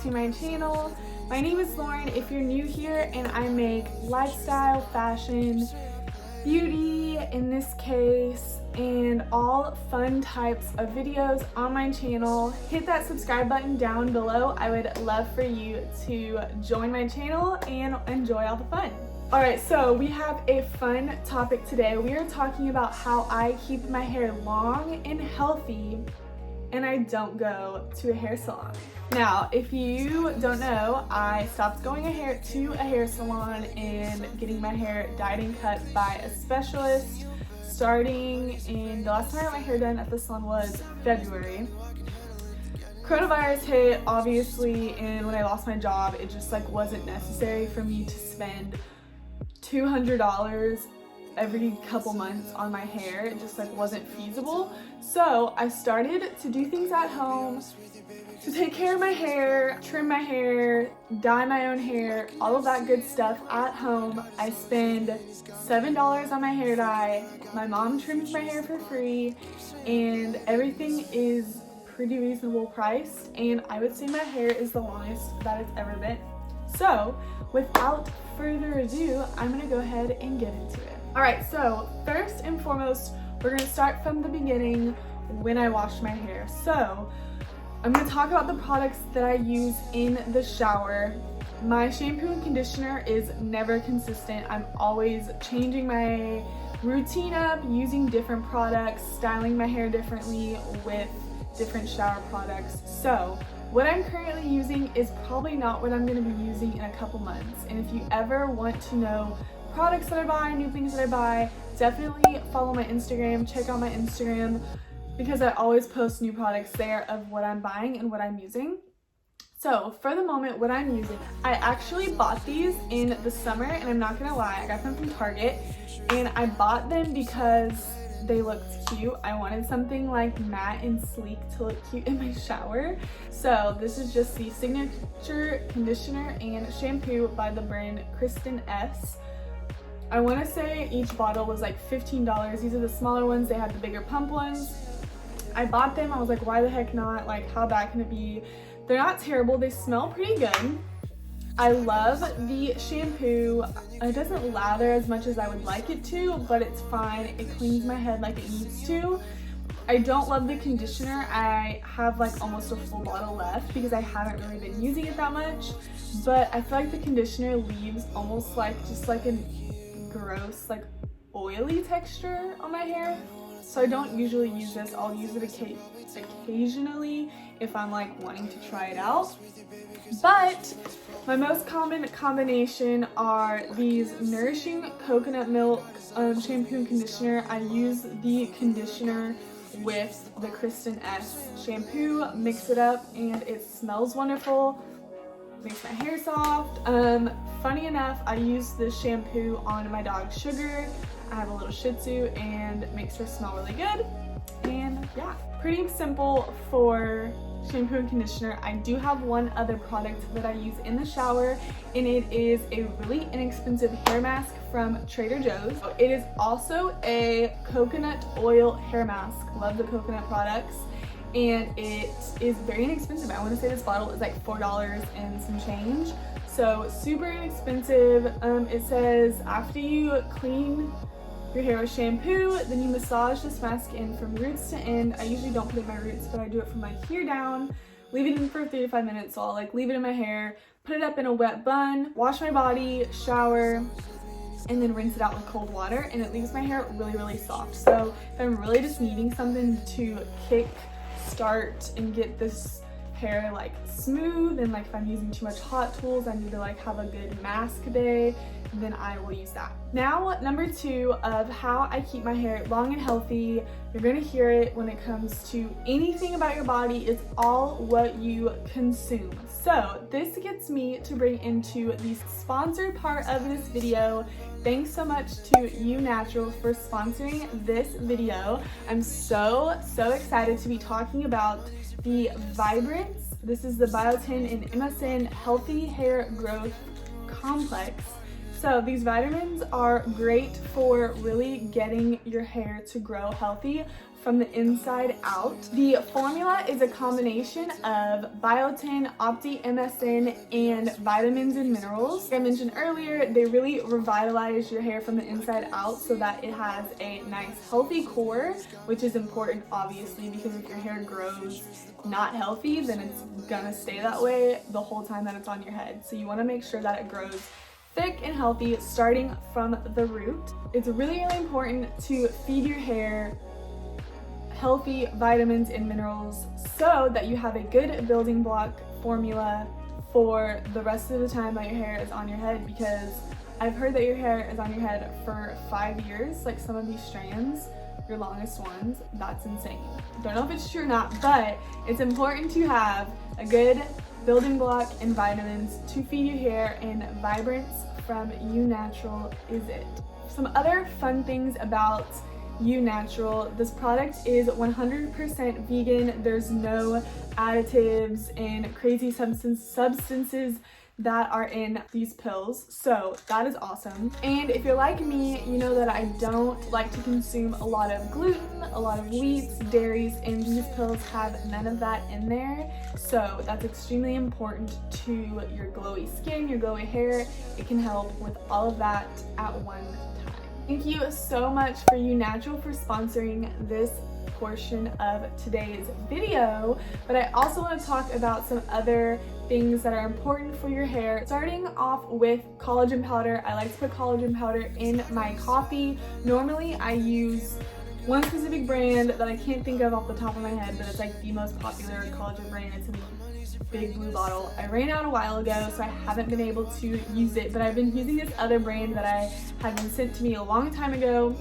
to my channel. My name is Lauren if you're new here, and I make lifestyle, fashion, beauty in this case, and all fun types of videos on my channel. Hit that subscribe button down below. I would love for you to join my channel and enjoy all the fun. Alright, so we have a fun topic today. We are talking about how I keep my hair long and healthy and I don't go to a hair salon. Now, if you don't know, I stopped going to a hair salon and getting my hair dyed and cut by a specialist starting in, the last time I got my hair done at the salon was February. Coronavirus hit, obviously, and when I lost my job, it just wasn't necessary for me to spend $200 every couple months on my hair. It just wasn't feasible. So I started to do things at home to take care of my hair, trim my hair, dye my own hair, all of that good stuff at home. I spend $7 on my hair dye. My mom trims my hair for free, and everything is pretty reasonable priced, and I would say my hair is the longest that it's ever been. So without further ado, I'm gonna go ahead and get into it. Alright, so first and foremost, we're gonna start from the beginning when I wash my hair. So I'm gonna talk about the products that I use in the shower. My shampoo and conditioner is never consistent. I'm always changing my routine up, using different products, styling my hair differently with different shower products. So what I'm currently using is probably not what I'm going to be using in a couple months. And if you ever want to know products that I buy, new things that I buy, definitely follow my Instagram, check out my Instagram, because I always post new products there of what I'm buying and what I'm using. So for the moment, what I'm using, I actually bought these in the summer, and I'm not gonna lie, I got them from Target, and I bought them because they looked cute. I wanted something matte and sleek to look cute in my shower. So this is just the signature conditioner and shampoo by the brand Kristen S. I want to say each bottle was $15. These are the smaller ones. They had the bigger pump ones. I bought them. I was like, why the heck not? How bad can it be? They're not terrible. They smell pretty good. I love the shampoo. It doesn't lather as much as I would like it to, but it's fine. It cleans my head like it needs to. I don't love the conditioner. I have almost a full bottle left because I haven't really been using it that much, but I feel like the conditioner leaves almost just a gross oily texture on my hair. So I don't usually use this. I'll use it occasionally if I'm wanting to try it out. But my most common combination are these nourishing coconut milk shampoo and conditioner. I use the conditioner with the Kristen S shampoo, mix it up, and it smells wonderful, makes my hair soft. Funny enough, I use this shampoo on my dog Sugar. I have a little Shih Tzu, and it makes her smell really good. And yeah, pretty simple for shampoo and conditioner. I do have one other product that I use in the shower, and it is a really inexpensive hair mask from Trader Joe's. It is also a coconut oil hair mask. Love the coconut products, and it is very inexpensive. I want to say this bottle is $4 and some change, so super inexpensive. It says after you clean your hair with shampoo, then you massage this mask in from roots to end. I usually don't put it in my roots, but I do it from here down. Leave it in for 3 to 5 minutes. So I'll leave it in my hair, put it up in a wet bun, wash my body, shower, and then rinse it out with cold water, and it leaves my hair really, really soft. So if I'm really just needing something to start and get this hair smooth, and if I'm using too much hot tools, I need to have a good mask day, then I will use that. Now, number 2 of how I keep my hair long and healthy. You're gonna hear it when it comes to anything about your body. It's all what you consume. So this gets me to bring into the sponsored part of this video. Thanks so much to You Natural for sponsoring this video. I'm so excited to be talking about the Vibrance. This is the Biotin and MSM Healthy Hair Growth Complex. So these vitamins are great for really getting your hair to grow healthy from the inside out. The formula is a combination of biotin, opti-MSN, and vitamins and minerals. Like I mentioned earlier, they really revitalize your hair from the inside out so that it has a nice healthy core, which is important obviously, because if your hair grows not healthy, then it's gonna stay that way the whole time that it's on your head. So you wanna make sure that it grows thick and healthy starting from the root. It's really, really important to feed your hair healthy vitamins and minerals so that you have a good building block formula for the rest of the time that your hair is on your head, because I've heard that your hair is on your head for 5 years, like some of these strands, your longest ones. That's insane. Don't know if it's true or not, but it's important to have a good building block and vitamins to feed your hair, and Vibrance from You Natural is it. Some other fun things about You Natural: this product is 100% vegan. There's no additives and crazy substances that are in these pills, so that is awesome. And if you're like me, you know that I don't like to consume a lot of gluten, a lot of wheats, dairies, and these pills have none of that in there, so that's extremely important to your glowy skin, your glowy hair. It can help with all of that at one time. Thank you so much for You Natural for sponsoring this portion of today's video, but I also want to talk about some other things that are important for your hair. Starting off with collagen powder. I like to put collagen powder in my coffee. Normally I use one specific brand that I can't think of off the top of my head, but it's like the most popular collagen brand. It's in the big blue bottle. I ran out a while ago, so I haven't been able to use it, but I've been using this other brand that I had been sent to me a long time ago.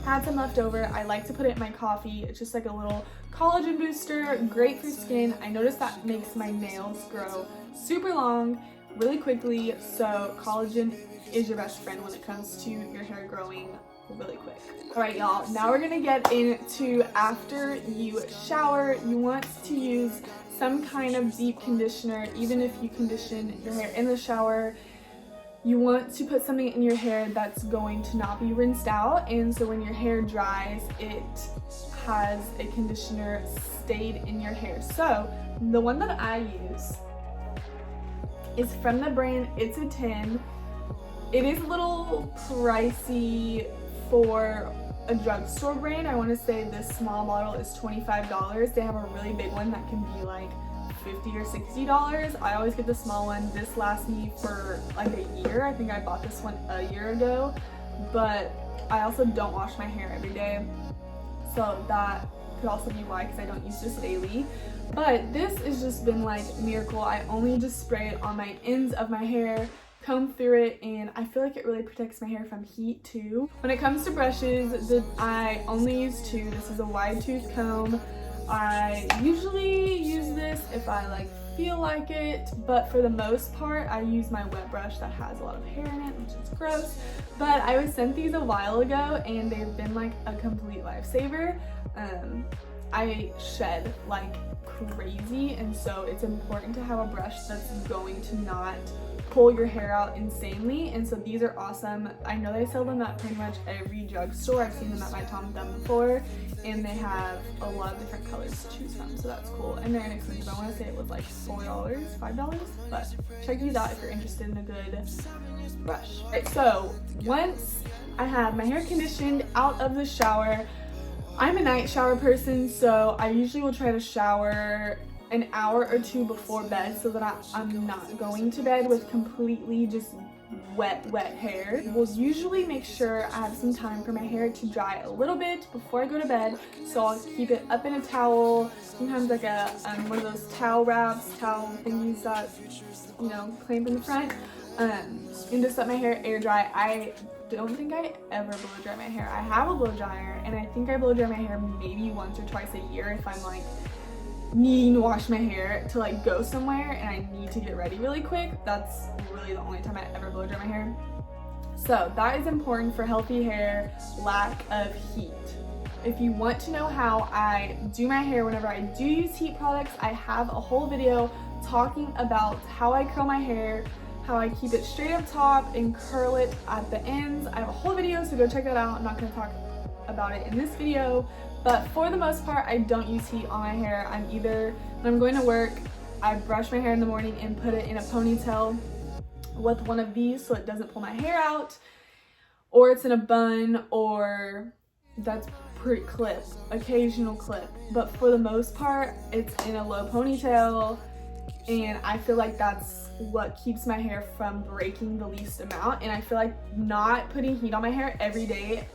Had some left over. I like to put it in my coffee. It's just like a little collagen booster, great for skin. I noticed that makes my nails grow super long really quickly, so collagen is your best friend when it comes to your hair growing really quick. All right, y'all, now we're gonna get into after you shower. You want to use some kind of deep conditioner. Even if you condition your hair in the shower, you want to put something in your hair that's going to not be rinsed out, and so when your hair dries, it has a conditioner stayed in your hair. So the one that I use is from the brand It's a 10. It is a little pricey for a drugstore brand. I want to say this small bottle is $25. They have a really big one that can be like $50 or $60. I always get the small one. This lasts me for like a year. I think I bought this one a year ago, but I also don't wash my hair every day, so that could also be why, because I don't use this daily. But this has just been like miracle. I only just spray it on my ends of my hair, comb through it, and I feel like it really protects my hair from heat too. When it comes to brushes, I only use two. This is a wide tooth comb. I usually use this if I like feel like it, but for the most part I use my wet brush that has a lot of hair in it, which is gross. But I was sent these a while ago and they've been like a complete lifesaver. I shed like crazy, and so it's important to have a brush that's going to not pull your hair out insanely, and so these are awesome. I know they sell them at pretty much every drugstore. I've seen them at my Tom Thumb before, and they have a lot of different colors to choose from, so that's cool. And they're inexpensive. I want to say it was like $4, $5, but check these out if you're interested in a good brush. Right, so once I have my hair conditioned out of the shower, I'm a night shower person, so I usually will try to shower an hour or two before bed so that I'm not going to bed with completely just wet hair. We'll usually make sure I have some time for my hair to dry a little bit before I go to bed, so I'll keep it up in a towel, sometimes like a one of those towel wraps, towel thingies that, you know, clamp in the front, and just let my hair air dry. I don't think I ever blow dry my hair. I have a blow dryer, and I think I blow dry my hair maybe once or twice a year if I'm like needing to wash my hair to like go somewhere and I need to get ready really quick. That's really the only time I ever blow dry my hair. So that is important for healthy hair, lack of heat. If you want to know how I do my hair whenever I do use heat products, I have a whole video talking about how I curl my hair, how I keep it straight up top and curl it at the ends. I have a whole video, so go check that out. I'm not going to talk about it in this video, but for the most part, I don't use heat on my hair. I'm either, when I'm going to work, I brush my hair in the morning and put it in a ponytail with one of these so it doesn't pull my hair out, or it's in a bun, or that's pretty clip, occasional clip, but for the most part it's in a low ponytail, and I feel like that's what keeps my hair from breaking the least amount. And I feel like not putting heat on my hair every day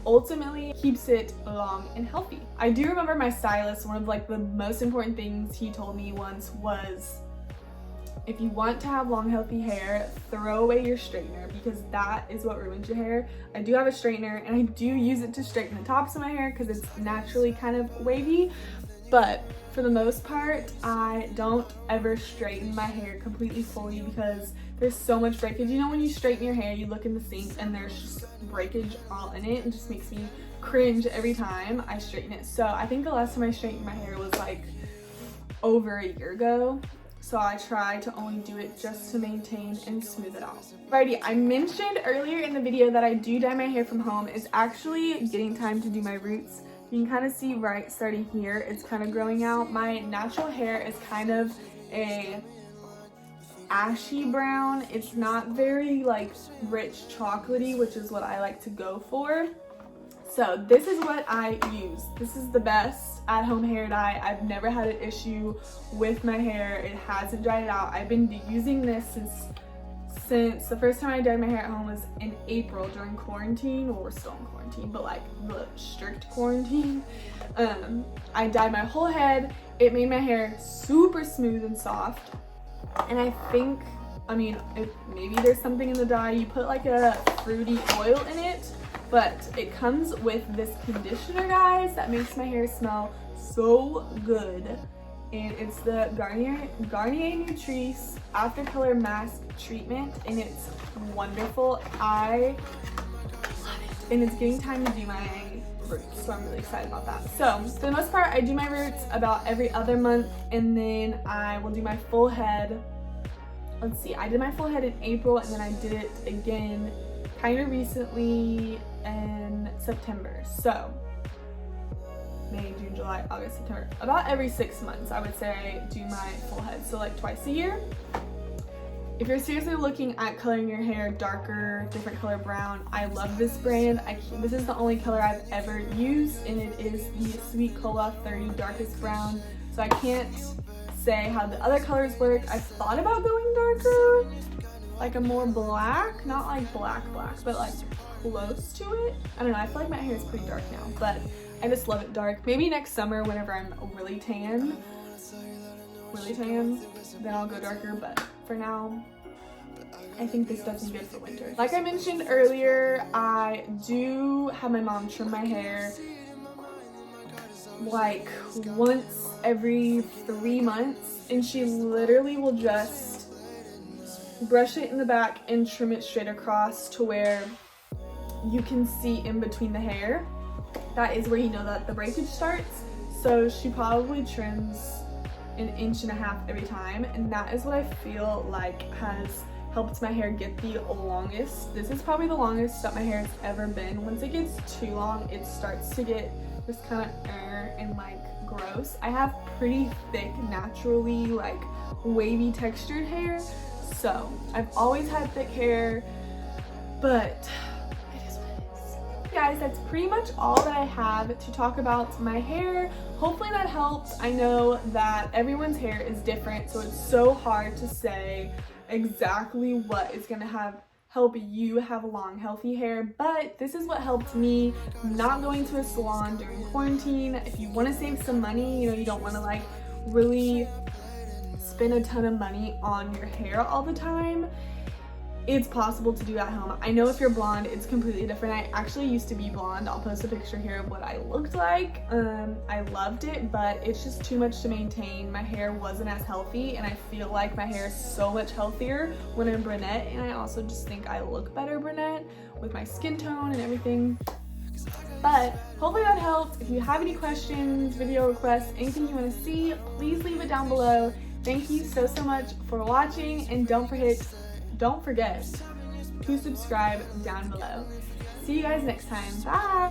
ultimately keeps it long and healthy. I do remember my stylist, one of like the most important things he told me once was, if you want to have long healthy hair, throw away your straightener, because that is what ruins your hair. I do have a straightener and I do use it to straighten the tops of my hair because it's naturally kind of wavy, but for the most part, I don't ever straighten my hair completely fully because there's so much breakage. You know, when you straighten your hair, you look in the sink and there's just breakage all in it. It just makes me cringe every time I straighten it. So I think the last time I straightened my hair was like over a year ago. So I try to only do it just to maintain and smooth it out. Alrighty, I mentioned earlier in the video that I do dye my hair from home. It's actually getting time to do my roots. You can kind of see right starting here, it's kind of growing out. My natural hair is kind of a ashy brown. It's not very like rich chocolatey, which is what I like to go for. So this is what I use. This is the best at-home hair dye. I've never had an issue with my hair. It hasn't dried out. I've been using this since the first time I dyed my hair at home was in April during quarantine. Well, we're still in quarantine, but like the strict quarantine. I dyed my whole head. It made my hair super smooth and soft. And I think, I mean, maybe there's something in the dye. You put like a fruity oil in it, but it comes with this conditioner, guys, that makes my hair smell so good. And it's the Garnier Nutrice After Color Mask Treatment, and it's wonderful. I love it. And it's getting time to do my roots, so I'm really excited about that. So for the most part, I do my roots about every other month, and then I will do my full head. Let's see, I did my full head in April, and then I did it again kind of recently in September. So May, June, July, August, September. About every 6 months, I would say I do my full head. So like twice a year. If you're seriously looking at coloring your hair darker, different color brown, I love this brand. This is the only color I've ever used, and it is the Sweet Cola 30 Darkest Brown. So I can't say how the other colors work. I've thought about going darker, like a more black, not like black, but like close to it. I don't know, I feel like my hair is pretty dark now, but I just love it dark. Maybe next summer whenever I'm really tan, then I'll go darker, but for now, I think this does me good for winter. Like I mentioned earlier, I do have my mom trim my hair like once every 3 months, and she literally will just brush it in the back and trim it straight across to where you can see in between the hair. That is where you know that the breakage starts. So she probably trims 1.5 inches every time, and that is what I feel like has helped my hair get the longest. This is probably the longest that my hair has ever been. Once it gets too long, it starts to get just kind of and like gross. I have pretty thick, naturally like wavy textured hair, so I've always had thick hair, but it is what it is. Guys, that's pretty much all that I have to talk about my hair. Hopefully that helped. I know that everyone's hair is different, so it's so hard to say exactly what is going to help you have long, healthy hair, but this is what helped me not going to a salon during quarantine. If you want to save some money, you know, you don't want to like really spend a ton of money on your hair all the time, it's possible to do at home. I know if you're blonde, it's completely different. I actually used to be blonde. I'll post a picture here of what I looked like. I loved it, but it's just too much to maintain. My hair wasn't as healthy, and I feel like my hair is so much healthier when I'm brunette, and I also just think I look better brunette with my skin tone and everything. But hopefully that helped. If you have any questions, video requests, anything you want to see, please leave it down below. Thank you so much for watching, and don't forget don't forget to subscribe down below. See you guys next time. Bye!